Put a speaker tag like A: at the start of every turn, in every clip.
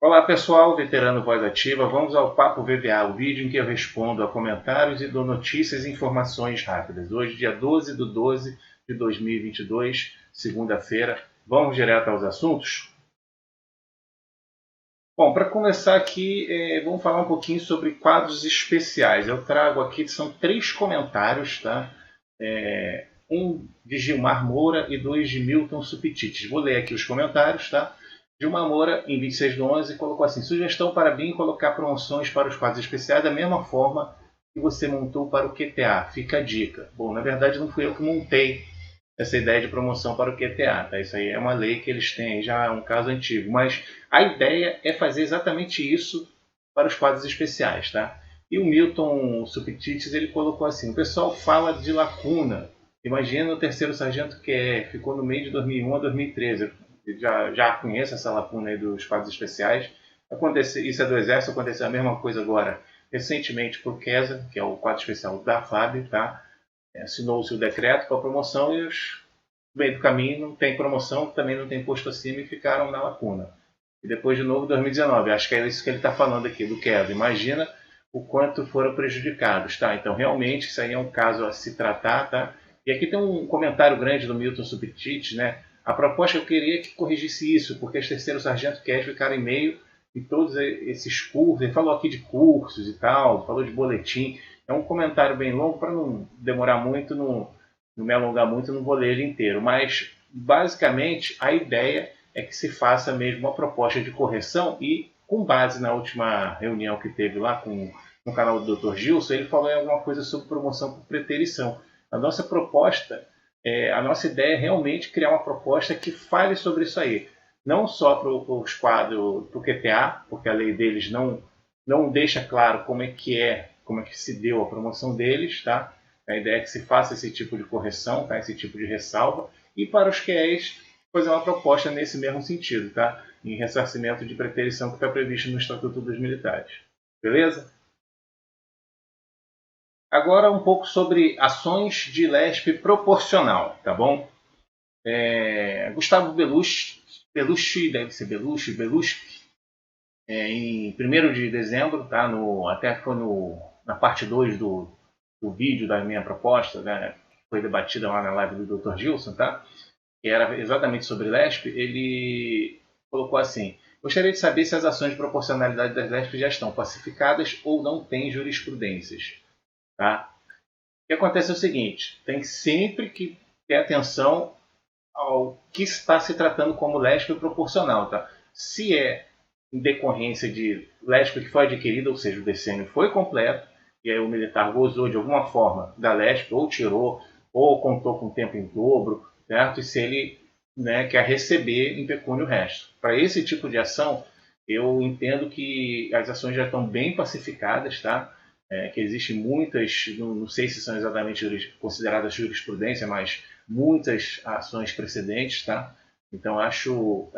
A: Olá pessoal, veterano Voz Ativa, vamos ao Papo VVA, o vídeo em que eu respondo a comentários e dou notícias e informações rápidas. Hoje, dia 12 de 2022, segunda-feira. Vamos direto aos assuntos? Bom, para começar aqui, vamos falar um pouquinho sobre quadros especiais. Eu trago aqui, são 3 comentários, tá? Um de Gilmar Moura e 2 de Milton Subtites. Vou ler aqui os comentários, tá? Gilmar Moura, em 26/11, colocou assim: sugestão para BIM colocar promoções para os quadros especiais da mesma forma que você montou para o QTA. Fica a dica. Bom, na verdade não fui eu que montei essa ideia de promoção para o QTA. Tá? Isso aí é uma lei que eles têm, já é um caso antigo. Mas a ideia é fazer exatamente isso para os quadros especiais. Tá? E o Milton Subtites ele colocou assim: o pessoal fala de lacuna. Imagina o terceiro sargento que ficou no meio de 2001 a 2013. Eu já conheço essa lacuna aí dos quadros especiais. Isso é do Exército, aconteceu a mesma coisa agora recentemente por QESA, que é o quadro especial da FAB, tá? Assinou-se o decreto para promoção e os no meio do caminho não tem promoção, também não tem posto acima e ficaram na lacuna. E depois de novo 2019, acho que é isso que ele está falando aqui do QESA. Imagina o quanto foram prejudicados, tá? Então realmente isso aí é um caso a se tratar, tá? E aqui tem um comentário grande do Milton Subtites, né? A proposta eu queria que corrigisse isso, porque os terceiros sargentos querem ficar em meio de todos esses cursos. Ele falou aqui de cursos e tal, falou de boletim. É um comentário bem longo, para não demorar muito, não me alongar muito, não vou ler ele inteiro. Mas, basicamente, a ideia é que se faça mesmo uma proposta de correção e, com base na última reunião que teve lá no canal do Dr. Gilson, ele falou em alguma coisa sobre promoção por preterição. A nossa proposta, a nossa ideia é realmente criar uma proposta que fale sobre isso aí. Não só para os quadros do QTA, porque a lei deles não deixa claro como é que se deu a promoção deles, tá? A ideia é que se faça esse tipo de correção, tá? Esse tipo de ressalva. E para os QEs, fazer uma proposta nesse mesmo sentido, tá? Em ressarcimento de preterição que está previsto no Estatuto dos Militares. Beleza? Agora um pouco sobre ações de LESP proporcional, tá bom? Gustavo Belushi, deve ser Belushi, em 1º de dezembro, tá? Até foi na parte 2 do vídeo da minha proposta, né? Foi debatida lá na live do Dr. Gilson, tá? Que era exatamente sobre LESP. Ele colocou assim: gostaria de saber se as ações de proporcionalidade das LESP já estão pacificadas ou não têm jurisprudências. Tá? O que acontece é o seguinte: tem sempre que ter atenção ao que está se tratando como LESP proporcional. Tá? Se é em decorrência de LESP que foi adquirida, ou seja, o decênio foi completo, e aí o militar gozou de alguma forma da LESP, ou tirou, ou contou com tempo em dobro, certo? E se ele, né, quer receber em pecúnio o resto. Para esse tipo de ação, eu entendo que as ações já estão bem pacificadas, tá? Que existem muitas, não sei se são exatamente consideradas jurisprudência, mas muitas ações precedentes, tá? Então acho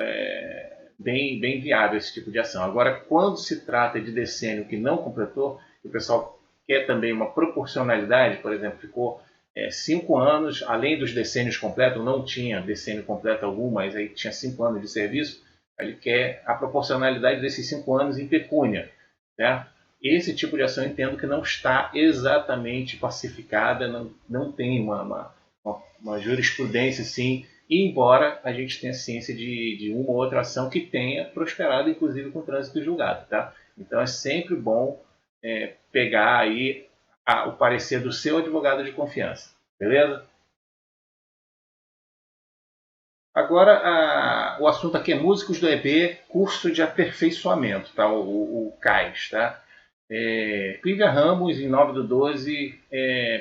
A: bem viável esse tipo de ação. Agora, quando se trata de decênio que não completou, o pessoal quer também uma proporcionalidade, por exemplo, ficou 5 anos, além dos decênios completos, não tinha decênio completo algum, mas aí tinha 5 anos de serviço, ele quer a proporcionalidade desses 5 anos em pecúnia. Né? Esse tipo de ação eu entendo que não está exatamente pacificada, não tem uma jurisprudência assim, embora a gente tenha ciência de uma ou outra ação que tenha prosperado, inclusive com trânsito julgado. Tá? Então é sempre bom pegar aí o parecer do seu advogado de confiança. Beleza? Agora, o assunto aqui é músicos do EB, curso de aperfeiçoamento, tá? o CAIS. Tá? Clívia Ramos, em 9/12,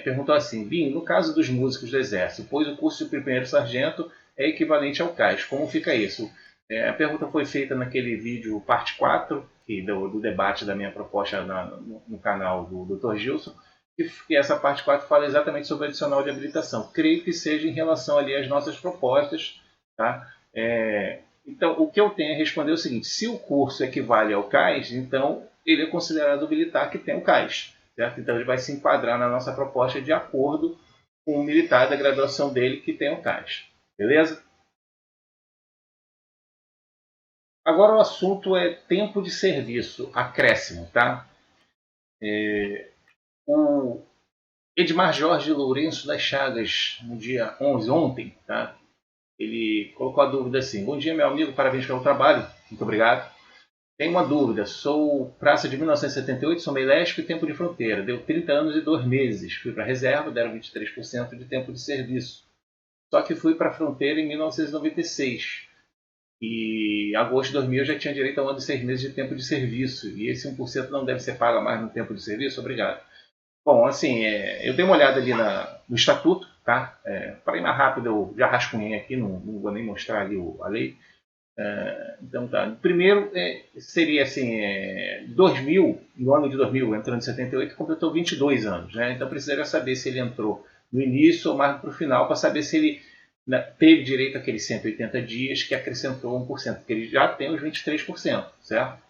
A: perguntou assim: Bim, no caso dos músicos do Exército, pois o curso de primeiro sargento é equivalente ao CAIS, como fica isso? A pergunta foi feita naquele vídeo parte 4, do debate da minha proposta no canal do Dr. Gilson, e essa parte 4 fala exatamente sobre o adicional de habilitação. Creio que seja em relação ali às nossas propostas. Tá? Então, o que eu tenho a responder é o seguinte: se o curso equivale ao CAIS, então ele é considerado militar que tem o CAIS. Certo? Então, ele vai se enquadrar na nossa proposta de acordo com o militar da graduação dele que tem o CAIS. Beleza? Agora o assunto é tempo de serviço, acréscimo, tá? O Edmar Jorge Lourenço das Chagas, no dia 11, ontem, tá? Ele colocou a dúvida assim: bom dia, meu amigo, parabéns pelo trabalho, muito obrigado. Tenho uma dúvida, sou praça de 1978, sou meio lésbico e tempo de fronteira. Deu 30 anos e 2 meses. Fui para a reserva, deram 23% de tempo de serviço. Só que fui para a fronteira em 1996. E em agosto de 2000 eu já tinha direito a 1 ano e 6 meses de tempo de serviço. E esse 1% não deve ser pago a mais no tempo de serviço? Obrigado. Bom, assim, eu dei uma olhada ali no estatuto, tá? Para ir mais rápido, eu já rascunhei aqui, não vou nem mostrar ali a lei. Então tá. Primeiro seria assim, 2000, no ano de 2000, entrando em 78, completou 22 anos, né? Então precisaria saber se ele entrou no início ou mais para o final, para saber se ele teve direito àqueles 180 dias que acrescentou 1%, porque ele já tem os 23%, certo?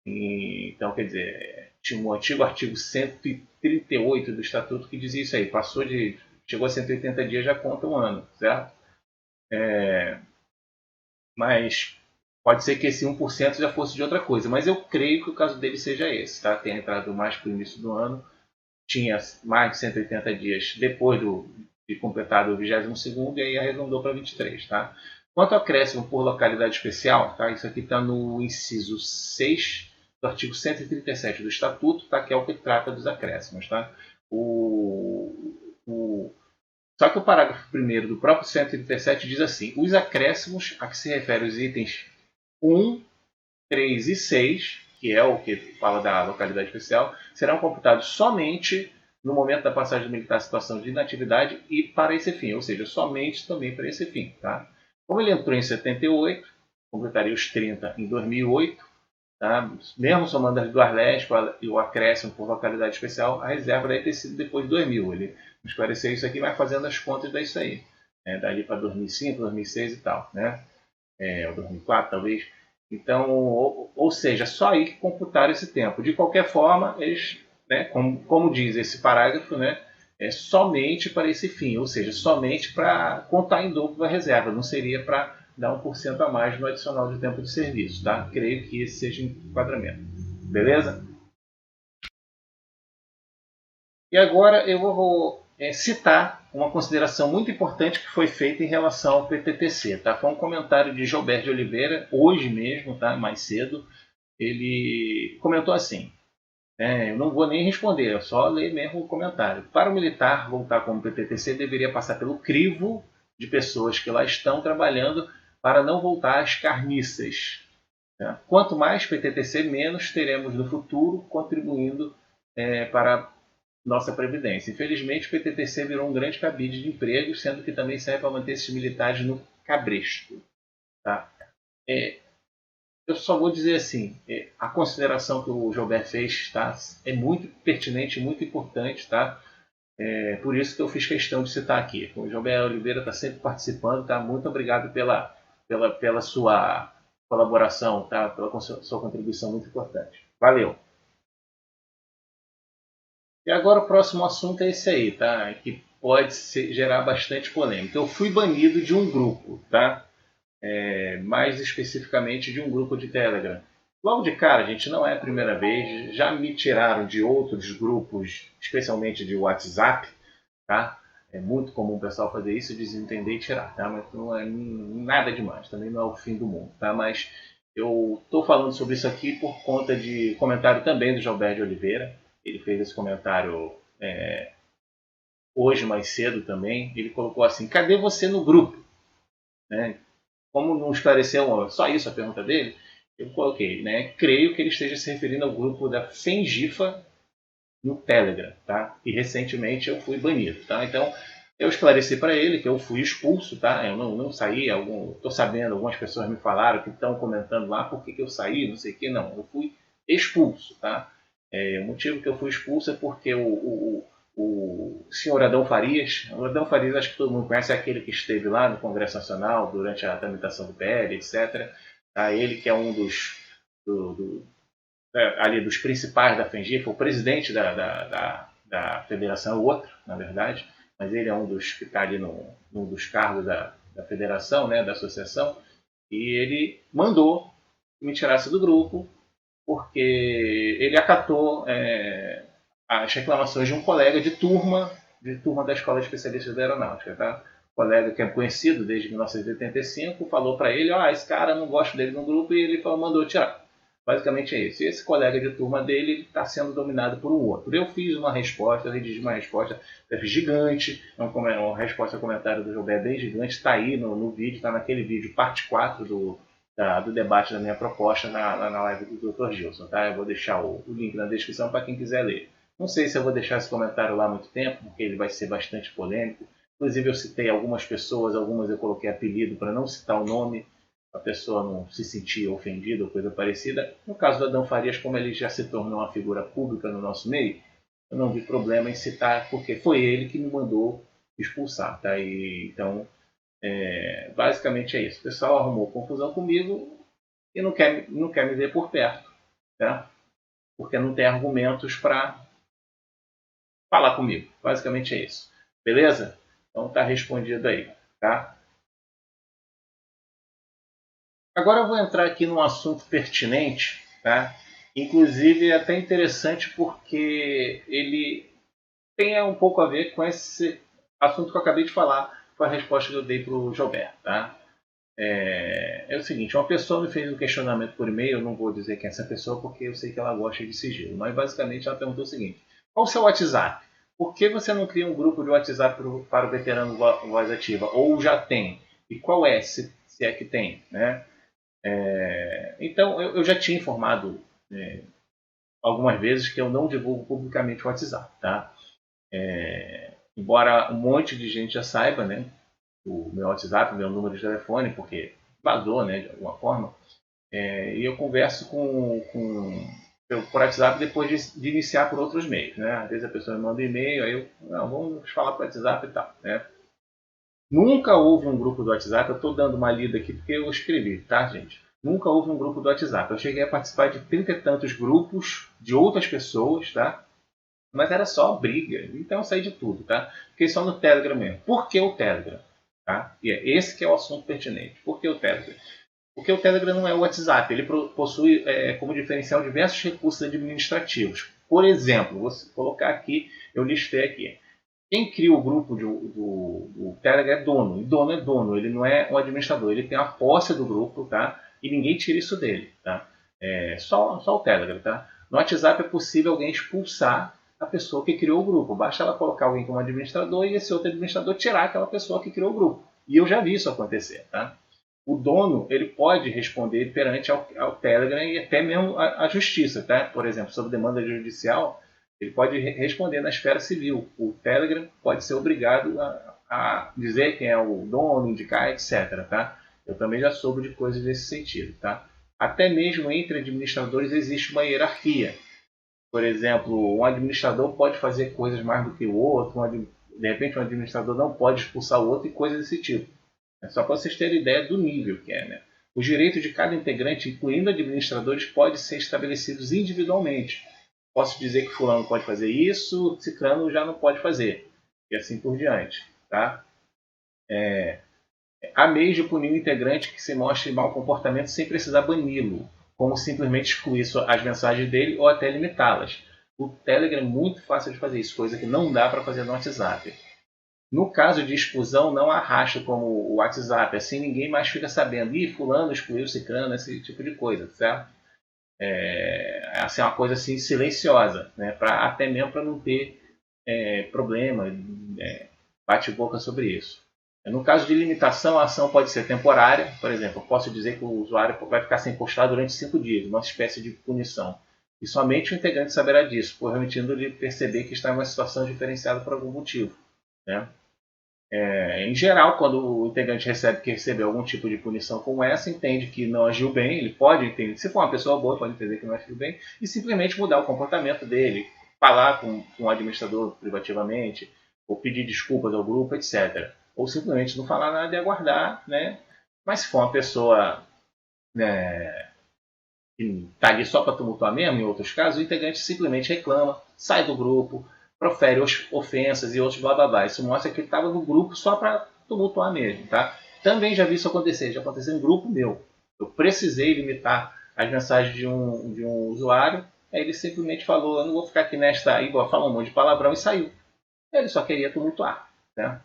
A: Então, quer dizer, tinha um antigo artigo 138 do Estatuto que dizia isso aí, chegou a 180 dias, já conta um ano, certo? Mas pode ser que esse 1% já fosse de outra coisa, mas eu creio que o caso dele seja esse, tá? Tem entrado mais para o início do ano, tinha mais de 180 dias depois de completado o 22º, e aí arredondou para 23, tá? Quanto ao acréscimo por localidade especial, tá? Isso aqui está no inciso 6 do artigo 137 do Estatuto, tá? Que é o que trata dos acréscimos, tá? Só que o parágrafo 1º do próprio 137 diz assim: os acréscimos a que se refere os itens 1, 3 e 6, que é o que fala da localidade especial, serão computados somente no momento da passagem militar à situação de inatividade e para esse fim, ou seja, somente também para esse fim. Tá? Como ele entrou em 78, completaria os 30 em 2008, tá? Mesmo somando as duas lésbicas e o acréscimo por localidade especial, a reserva deve ter sido depois de 2000. Ele esclareceu isso aqui, vai fazendo as contas disso aí. Dali para 2005, 2006 e tal. Né? Ou 2004 talvez. Então, ou seja, só aí que computaram esse tempo. De qualquer forma, eles, né, como diz esse parágrafo, né, é somente para esse fim, ou seja, somente para contar em dobro a reserva, não seria para dar 1% a mais no adicional de tempo de serviço. Tá? Creio que esse seja o enquadramento. Beleza? E agora eu vou citar uma consideração muito importante que foi feita em relação ao PTTC. Tá? Foi um comentário de Gilberto de Oliveira, hoje mesmo, tá? Mais cedo. Ele comentou assim, eu não vou nem responder, eu só ler mesmo o comentário. Para o militar voltar como PTTC, deveria passar pelo crivo de pessoas que lá estão trabalhando para não voltar às carniças. Tá? Quanto mais PTTC, menos teremos no futuro contribuindo para nossa Previdência. Infelizmente, o PTTC virou um grande cabide de empregos, sendo que também serve para manter esses militares no cabresto. Tá? Eu só vou dizer assim, a consideração que o Gilberto fez, tá, é muito pertinente, muito importante, tá? Por isso que eu fiz questão de citar aqui. O Gilberto Oliveira está sempre participando, tá? Muito obrigado pela sua colaboração, tá? Pela sua contribuição muito importante. Valeu! E agora o próximo assunto é esse aí, tá? Que pode gerar bastante polêmica. Eu fui banido de um grupo, tá? Mais especificamente de um grupo de Telegram. Logo de cara, gente, não é a primeira vez, já me tiraram de outros grupos, especialmente de WhatsApp, tá? É muito comum o pessoal fazer isso, desentender e tirar, tá? Mas não é nada demais, também não é o fim do mundo, tá? Mas eu estou falando sobre isso aqui por conta de comentário também do Gilberto de Oliveira. Ele fez esse comentário hoje mais cedo também. Ele colocou assim: cadê você no grupo? Né? Como não esclareceu só isso a pergunta dele, eu coloquei, né? Creio que ele esteja se referindo ao grupo da Fengifa no Telegram, tá? E recentemente eu fui banido, tá? Então eu esclareci para ele que eu fui expulso, tá? Eu não saí, estou sabendo, algumas pessoas me falaram que estão comentando lá por que eu saí, não sei o que, não. Eu fui expulso, tá? O motivo que eu fui expulso é porque o senhor Adão Farias, o Adão Farias acho que todo mundo conhece, é aquele que esteve lá no Congresso Nacional durante a tramitação do PL, etc. Tá? Ele que é um ali dos principais da FENGIF, o presidente da federação é o outro, na verdade, mas ele é um dos que está ali num dos cargos da federação, né, da associação, e ele mandou me tirasse do grupo, porque ele acatou as reclamações de um colega de turma da Escola de Especialistas da Aeronáutica. Tá? Um colega que é conhecido desde 1985 falou para ele, esse cara, não gosto dele no grupo, e ele mandou tirar. Basicamente é isso. E esse colega de turma dele está sendo dominado por um outro. Eu fiz uma resposta, redigi uma resposta gigante, uma resposta a comentário do Jobé bem gigante, está aí no vídeo, está naquele vídeo, parte 4 do debate da minha proposta na live do Dr. Gilson. Tá? Eu vou deixar o link na descrição para quem quiser ler. Não sei se eu vou deixar esse comentário lá muito tempo, porque ele vai ser bastante polêmico. Inclusive eu citei algumas pessoas, algumas eu coloquei apelido para não citar o nome, a pessoa não se sentir ofendida ou coisa parecida. No caso do Adão Farias, como ele já se tornou uma figura pública no nosso meio, eu não vi problema em citar, porque foi ele que me mandou expulsar. Tá? Então, basicamente é isso. O pessoal arrumou confusão comigo e não quer me ver por perto. Tá? Porque não tem argumentos para falar comigo. Basicamente é isso. Beleza? Então tá respondido aí. Tá? Agora eu vou entrar aqui num assunto pertinente, tá? Inclusive é até interessante porque ele tem um pouco a ver com esse assunto que eu acabei de falar, com a resposta que eu dei para o Gilberto. Tá? É o seguinte, uma pessoa me fez um questionamento por e-mail, eu não vou dizer quem é essa pessoa porque eu sei que ela gosta de sigilo, mas basicamente ela perguntou o seguinte, qual o seu WhatsApp? Por que você não cria um grupo de WhatsApp para o veterano Voz Ativa? Ou já tem? E qual é, se é que tem? Né? Então, eu já tinha informado algumas vezes que eu não divulgo publicamente o WhatsApp. Tá? Embora um monte de gente já saiba, né, o meu WhatsApp, o meu número de telefone, porque vazou, né, de alguma forma, e eu converso por WhatsApp depois de iniciar por outros meios. Né? Às vezes a pessoa me manda um e-mail, aí eu, vamos falar por WhatsApp e tal. Né? Nunca houve um grupo do WhatsApp, eu estou dando uma lida aqui porque eu escrevi, tá, gente? Nunca houve um grupo do WhatsApp. Eu cheguei a participar de 30 e tantos grupos de outras pessoas, tá? Mas era só briga. Então eu saí de tudo, tá? Fiquei só no Telegram mesmo. Por que o Telegram? Tá? E é esse que é o assunto pertinente. Por que o Telegram? Porque o Telegram não é o WhatsApp. Ele possui como diferencial diversos recursos administrativos. Por exemplo, vou colocar aqui, eu listei aqui. Quem cria o grupo do Telegram é dono. E dono é dono, ele não é um administrador. Ele tem a posse do grupo, tá? E ninguém tira isso dele, tá? Só o Telegram, tá? No WhatsApp é possível alguém expulsar a pessoa que criou o grupo. Basta ela colocar alguém como administrador e esse outro administrador tirar aquela pessoa que criou o grupo. E eu já vi isso acontecer, tá? O dono, ele pode responder perante ao Telegram e até mesmo a justiça, tá? Por exemplo, sob demanda judicial, ele pode responder na esfera civil. O Telegram pode ser obrigado a dizer quem é o dono, indicar, etc. Tá? Eu também já soube de coisas nesse sentido. Tá? Até mesmo entre administradores existe uma hierarquia. Por exemplo, um administrador pode fazer coisas mais do que o outro, de repente um administrador não pode expulsar o outro e coisas desse tipo. É só para vocês terem ideia do nível que é. Né? Os direitos de cada integrante, incluindo administradores, podem ser estabelecidos individualmente. Posso dizer que fulano pode fazer isso, ciclano já não pode fazer. E assim por diante. Tá? Há meios de punir o integrante que se mostre mau comportamento sem precisar bani-lo, como simplesmente excluir as mensagens dele ou até limitá-las. O Telegram é muito fácil de fazer isso, coisa que não dá para fazer no WhatsApp. No caso de exclusão, não arrasta como o WhatsApp, assim ninguém mais fica sabendo. Ih, fulano excluiu ciclano, esse tipo de coisa, certo? Assim, uma coisa assim silenciosa, né? Até mesmo para não ter problema, bate-boca sobre isso. No caso de limitação, a ação pode ser temporária. Por exemplo, eu posso dizer que o usuário vai ficar sem postar durante 5 dias, uma espécie de punição. E somente o integrante saberá disso, permitindo-lhe perceber que está em uma situação diferenciada por algum motivo. Né? Em geral, quando o integrante recebeu algum tipo de punição como essa, entende que não agiu bem, ele pode entender, se for uma pessoa boa, pode entender que não agiu bem, e simplesmente mudar o comportamento dele, falar com o administrador privativamente, ou pedir desculpas ao grupo, etc. Ou simplesmente não falar nada e aguardar, né? Mas se for uma pessoa que está ali só para tumultuar mesmo, em outros casos, o integrante simplesmente reclama, sai do grupo, profere ofensas e outros blá blá blá. Isso mostra que ele estava no grupo só para tumultuar mesmo. Tá? Também já vi isso acontecer, já aconteceu em grupo meu. Eu precisei limitar as mensagens de um usuário. Aí ele simplesmente falou, eu não vou ficar aqui nesta aí, vou falar um monte de palavrão e saiu. Ele só queria tumultuar, né?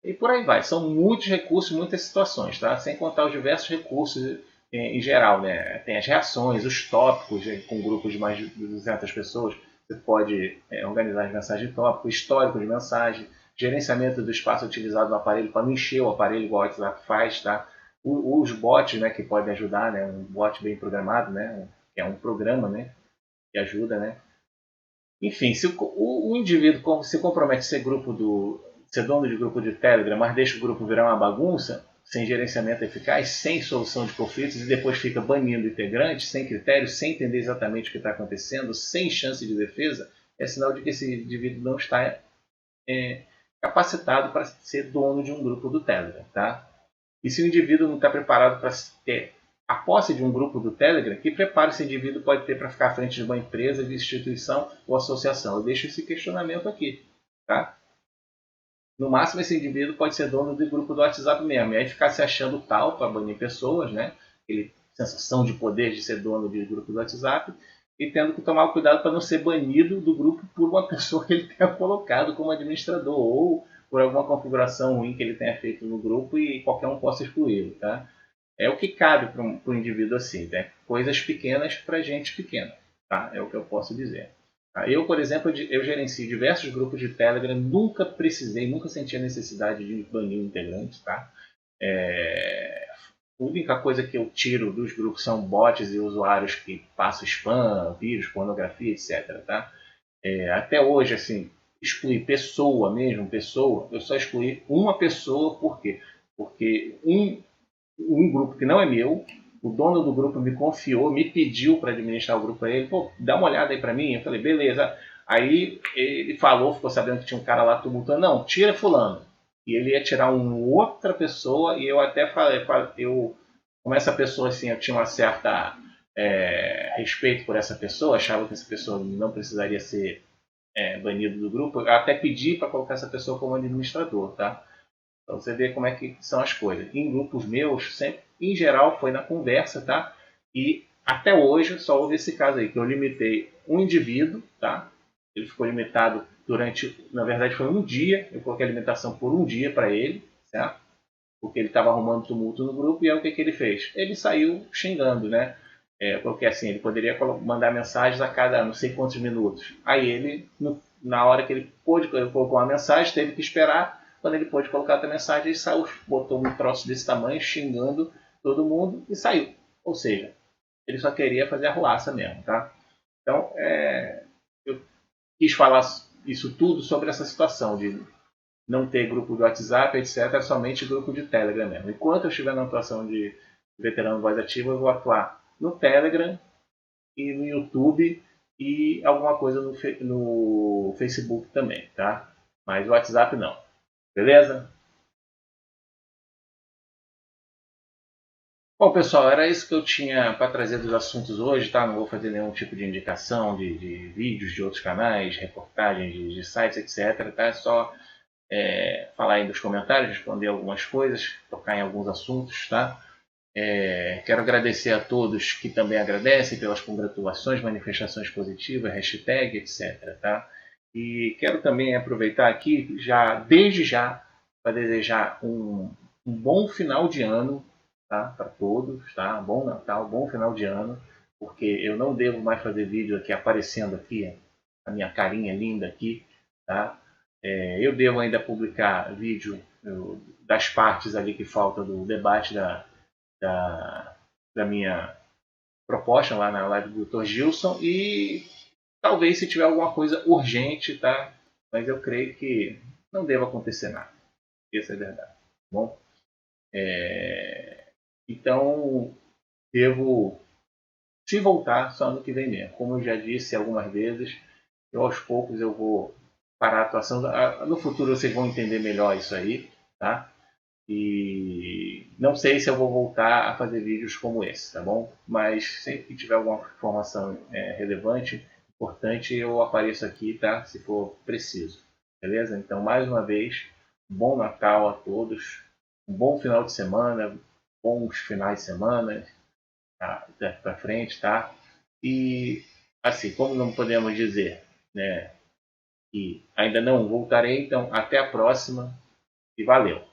A: E por aí vai. São muitos recursos, muitas situações, tá? Sem contar os diversos recursos em geral, né? Tem as reações, os tópicos, com grupos de mais de 200 pessoas. Você pode organizar as mensagens de tópico, histórico de mensagem, gerenciamento do espaço utilizado no aparelho para não encher o aparelho igual o WhatsApp faz, tá? Os bots, né, que podem ajudar, né? Um bot bem programado, né? Que é um programa, né? Que ajuda, né? Enfim, se o indivíduo se compromete a ser dono de grupo de Telegram, mas deixa o grupo virar uma bagunça, sem gerenciamento eficaz, sem solução de conflitos, e depois fica banindo integrantes, sem critérios, sem entender exatamente o que está acontecendo, sem chance de defesa, é sinal de que esse indivíduo não está capacitado para ser dono de um grupo do Telegram. Tá? E se o indivíduo não está preparado para ter a posse de um grupo do Telegram, que preparo esse indivíduo pode ter para ficar à frente de uma empresa, de instituição ou associação? Eu deixo esse questionamento aqui. Tá? No máximo, esse indivíduo pode ser dono do grupo do WhatsApp mesmo, e aí ficar se achando tal para banir pessoas, né? Aquele sensação de poder de ser dono de grupo do WhatsApp, e tendo que tomar cuidado para não ser banido do grupo por uma pessoa que ele tenha colocado como administrador, ou por alguma configuração ruim que ele tenha feito no grupo e qualquer um possa excluí-lo. Tá? É o que cabe para um indivíduo assim, né? Coisas pequenas para gente pequena. Tá? É o que eu posso dizer. Eu, por exemplo, eu gerencio diversos grupos de Telegram, nunca precisei, nunca senti a necessidade de banir um integrante. Tá? A única coisa que eu tiro dos grupos são bots e usuários que passam spam, vírus, pornografia, etc. Tá? Até hoje, assim, excluir pessoa mesmo, eu só excluí uma pessoa, por quê? Porque um grupo que não é meu, o dono do grupo me confiou, me pediu para administrar o grupo para ele, pô, dá uma olhada aí para mim. Eu falei, beleza. Aí ele falou, ficou sabendo que tinha um cara lá tumultuando, não, tira fulano. E ele ia tirar uma outra pessoa, e eu até falei, como essa pessoa, assim, eu tinha uma certa respeito por essa pessoa, achava que essa pessoa não precisaria ser banido do grupo, eu até pedi para colocar essa pessoa como administrador, tá? Para você ver como é que são as coisas. Em grupos meus, sempre, em geral, foi na conversa, tá? E até hoje só houve esse caso aí, que eu limitei um indivíduo, tá? Ele ficou limitado na verdade foi um dia, eu coloquei a limitação por um dia para ele, certo? Porque ele estava arrumando tumulto no grupo, e aí o que ele fez? Ele saiu xingando, né? Porque assim, ele poderia mandar mensagens a cada não sei quantos minutos. Aí ele, na hora que ele colocou uma mensagem, teve que esperar. Quando ele pôde colocar outra mensagem, ele saiu, botou um troço desse tamanho, xingando todo mundo e saiu. Ou seja, ele só queria fazer a ruaça mesmo, tá? Então, eu quis falar isso tudo sobre essa situação de não ter grupo de WhatsApp, etc., somente grupo de Telegram mesmo. Enquanto eu estiver na atuação de veterano voz ativa, eu vou atuar no Telegram e no YouTube e alguma coisa no Facebook também, tá? Mas o WhatsApp não. Beleza? Bom, pessoal, era isso que eu tinha para trazer dos assuntos hoje, tá? Não vou fazer nenhum tipo de indicação de vídeos de outros canais, reportagens de sites, etc. Tá? É só falar aí nos comentários, responder algumas coisas, tocar em alguns assuntos, tá? Quero agradecer a todos que também agradecem pelas congratulações, manifestações positivas, hashtag, etc. Tá? E quero também aproveitar aqui, desde já, para desejar um bom final de ano, tá? Para todos, tá? Bom Natal, bom final de ano, porque eu não devo mais fazer vídeo aqui aparecendo aqui, a minha carinha linda aqui, tá? Eu devo ainda publicar vídeo das partes ali que faltam do debate da minha proposta lá na live do Dr. Gilson, e talvez se tiver alguma coisa urgente, tá? Mas eu creio que não deva acontecer nada. Essa é a verdade. Tá bom? Então, devo se voltar só ano que vem mesmo. Como eu já disse algumas vezes, aos poucos eu vou parar a atuação. No futuro vocês vão entender melhor isso aí, tá? E não sei se eu vou voltar a fazer vídeos como esse, tá bom? Mas sempre que tiver alguma informação relevante, importante, eu apareço aqui, tá? Se for preciso, beleza? Então, mais uma vez, bom Natal a todos, um bom final de semana, bons finais de semana, para frente, tá? E assim, como não podemos dizer, né, que ainda não voltarei, então até a próxima e valeu!